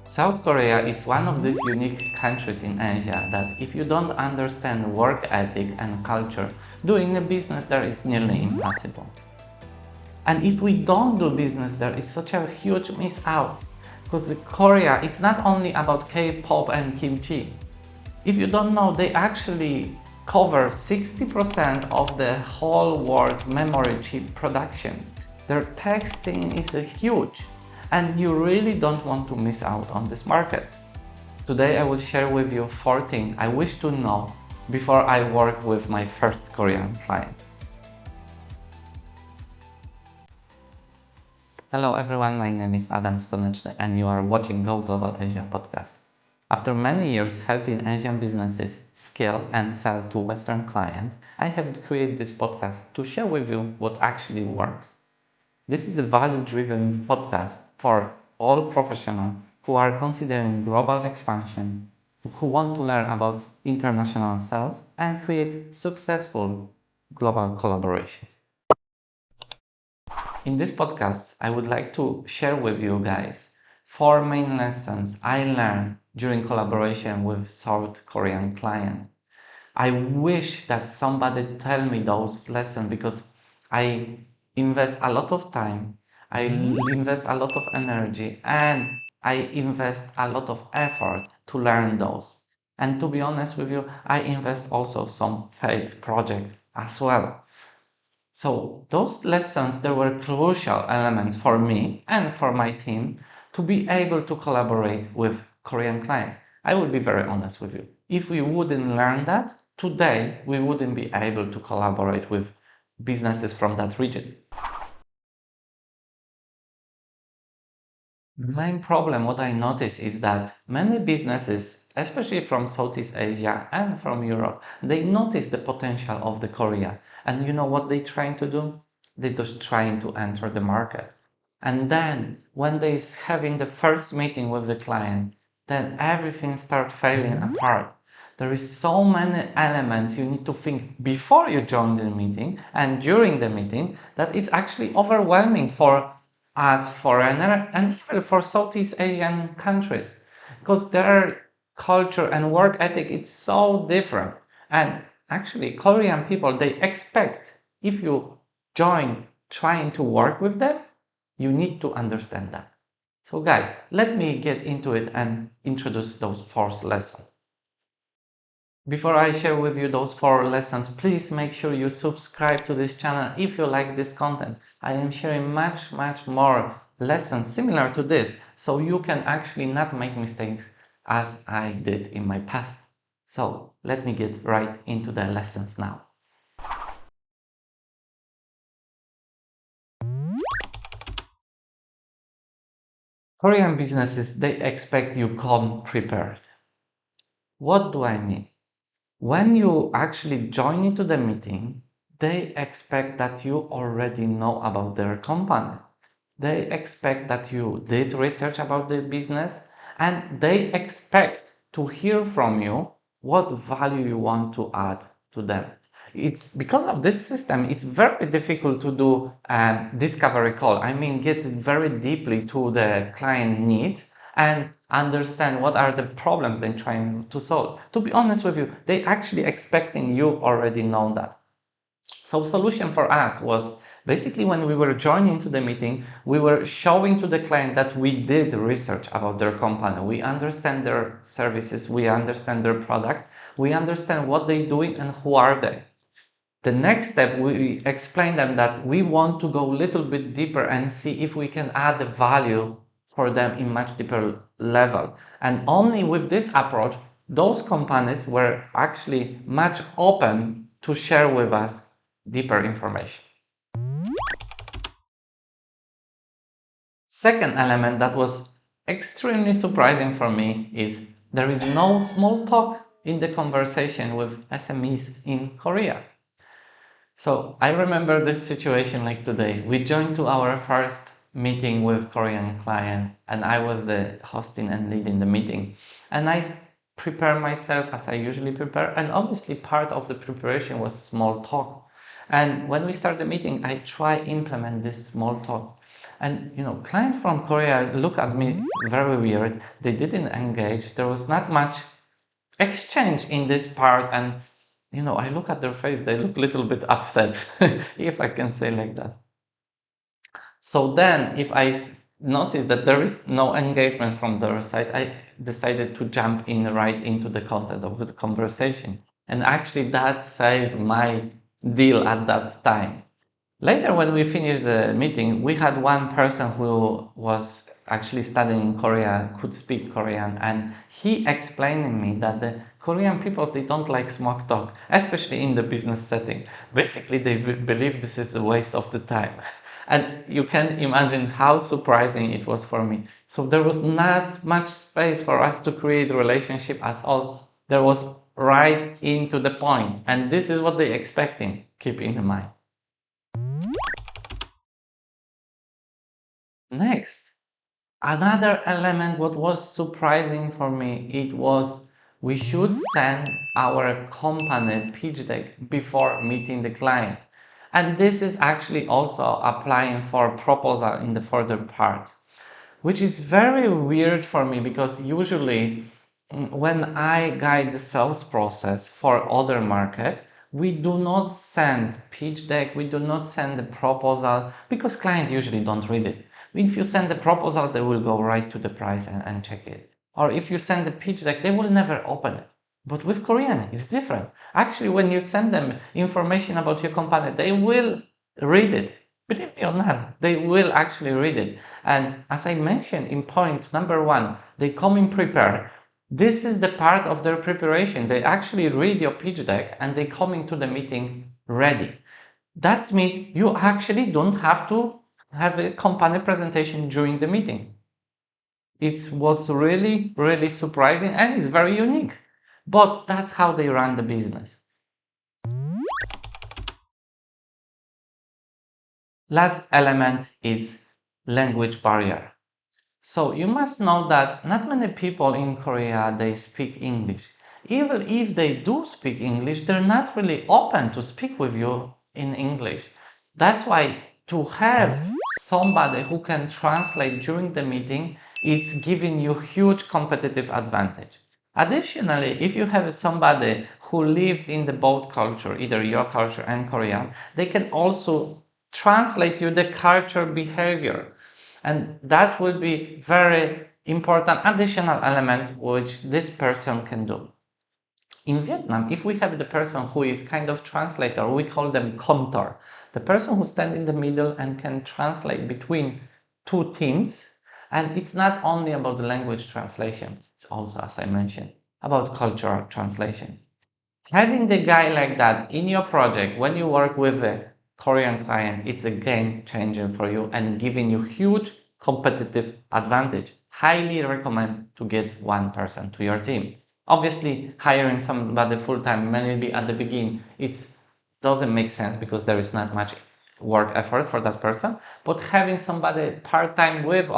South Korea is one of these unique countries in Asia that if you don't understand work ethic and culture, doing a business there is nearly impossible. And if we don't do business there, it's such a huge miss out. Because Korea, it's not only about K-pop and kimchi. If you don't know, they actually cover 60% of the whole world memory chip production. Their tech scene is huge, and you really don't want to miss out on this market. Today I will share with you 4 things I wish to know before I work with my first Korean client. Hello everyone, my name is Adam Skoneczny and you are watching Go Global Asia podcast. After many years helping Asian businesses scale and sell to Western clients, I have created this podcast to share with you what actually works. This is a value-driven podcast for all professionals who are considering global expansion, who want to learn about international sales and create successful global collaboration. In this podcast, I would like to share with you guys 4 main lessons I learned during collaboration with South Korean client. I wish that somebody tell me those lessons because I invest a lot of time, I invest a lot of energy, and I invest a lot of effort to learn those. And to be honest with you, I invest also some faith project as well. So those lessons, they were crucial elements for me and for my team to be able to collaborate with Korean clients. I will be very honest with you. If we wouldn't learn that, today we wouldn't be able to collaborate with businesses from that region. The main problem, what I notice is that many businesses, especially from Southeast Asia and from Europe, they notice the potential of the Korea. And you know what they're trying to do? They're just trying to enter the market. And then when they're having the first meeting with the client, then everything starts failing apart. There is so many elements you need to think before you join the meeting and during the meeting that it's actually overwhelming for as foreigner and even for Southeast Asian countries because their culture and work ethic is so different. And actually Korean people, they expect if you join trying to work with them, you need to understand that. So guys, let me get into it and introduce those 4 lessons. Before I share with you those 4 lessons, please make sure you subscribe to this channel if you like this content. I am sharing much more lessons similar to this, so you can actually not make mistakes as I did in my past. So let me get right into the lessons now. Korean businesses, they expect you come prepared. What do I mean? When you actually join into the meeting, they expect that you already know about their company. They expect that you did research about the business and they expect to hear from you what value you want to add to them. It's because of this system, it's very difficult to do a discovery call. I mean, get very deeply to the client needs and understand what are the problems they're trying to solve. To be honest with you, they actually expecting you already know that. So solution for us was basically when we were joining to the meeting, we were showing to the client that we did research about their company. We understand their services, we understand their product, we understand what they're doing and who are they. The next step, we explain them that we want to go a little bit deeper and see if we can add the value for them in much deeper level. And only with this approach, those companies were actually much open to share with us deeper information. Second element that was extremely surprising for me is there is no small talk in the conversation with SMEs in Korea. So I remember this situation like today. We joined to our first meeting with Korean client and I was the hosting and leading the meeting. And I prepare myself as I usually prepare. And obviously part of the preparation was small talk. And when we start the meeting, I try implement this small talk. And client from Korea look at me very weird. They didn't engage. There was not much exchange in this part, and I look at their face, they look a little bit upset, if I can say like that. So then if I notice that there is no engagement from their side, I decided to jump in right into the content of the conversation, and actually that saved my deal at that time. Later, when we finished the meeting, we had one person who was actually studying in Korea, could speak Korean, and he explained to me that the Korean people, they don't like small talk, especially in the business setting. Basically, they believe this is a waste of the time. And you can imagine how surprising it was for me. So there was not much space for us to create relationship at all. There was right into the point, and this is what they're expecting. Keep in mind. Next, another element what was surprising for me, it was we should send our company pitch deck before meeting the client. And this is actually also applying for proposal in the further part, which is very weird for me because usually when I guide the sales process for other market, we do not send pitch deck, we do not send the proposal because clients usually don't read it. If you send the proposal, they will go right to the price and check it. Or if you send the pitch deck, they will never open it. But with Korean, it's different. Actually, when you send them information about your company, they will read it. Believe me or not, they will actually read it. And as I mentioned in point number 1, they come in prepared. This is the part of their preparation. They actually read your pitch deck and they come into the meeting ready. That means you actually don't have to have a company presentation during the meeting. It was really, really surprising and it's very unique. But that's how they run the business. Last element is language barrier. So you must know that not many people in Korea, they speak English. Even if they do speak English, they're not really open to speak with you in English. That's why to have somebody who can translate during the meeting, it's giving you huge competitive advantage. Additionally, if you have somebody who lived in the both culture, either your culture and Korean, they can also translate you the culture behavior. And that will be very important additional element which this person can do. In Vietnam, if we have the person who is kind of translator, we call them contor. The person who stands in the middle and can translate between two teams. And it's not only about the language translation, it's also, as I mentioned, about cultural translation. Having the guy like that in your project when you work with a Korean client, it's a game changer for you and giving you huge competitive advantage. Highly recommend to get one person to your team. Obviously, hiring somebody full-time, maybe at the beginning, it doesn't make sense because there is not much work effort for that person, but having somebody part-time with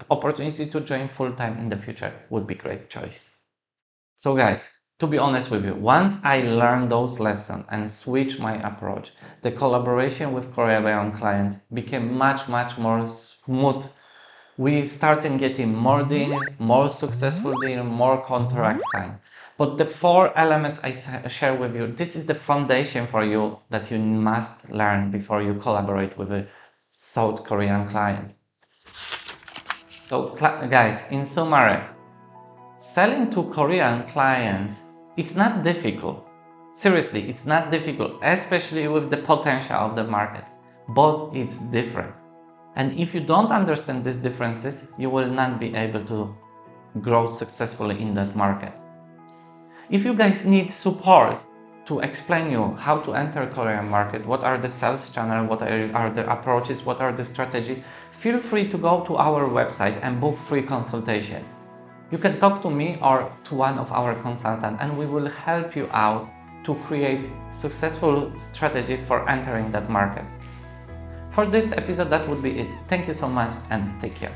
opportunity to join full-time in the future would be great choice. So guys, to be honest with you, once I learned those lessons and switched my approach, the collaboration with Korean client became much more smooth. We started getting more deal, more successful deal, more contracts signed. But the 4 elements I share with you, this is the foundation for you that you must learn before you collaborate with a South Korean client. So guys, in summary, selling to Korean clients, it's not difficult. Seriously, it's not difficult, especially with the potential of the market, but it's different. And if you don't understand these differences, you will not be able to grow successfully in that market. If you guys need support to explain you how to enter Korean market, what are the sales channels, what are the approaches, what are the strategy, feel free to go to our website and book free consultation. You can talk to me or to one of our consultants and we will help you out to create successful strategy for entering that market. For this episode, that would be it. Thank you so much and take care.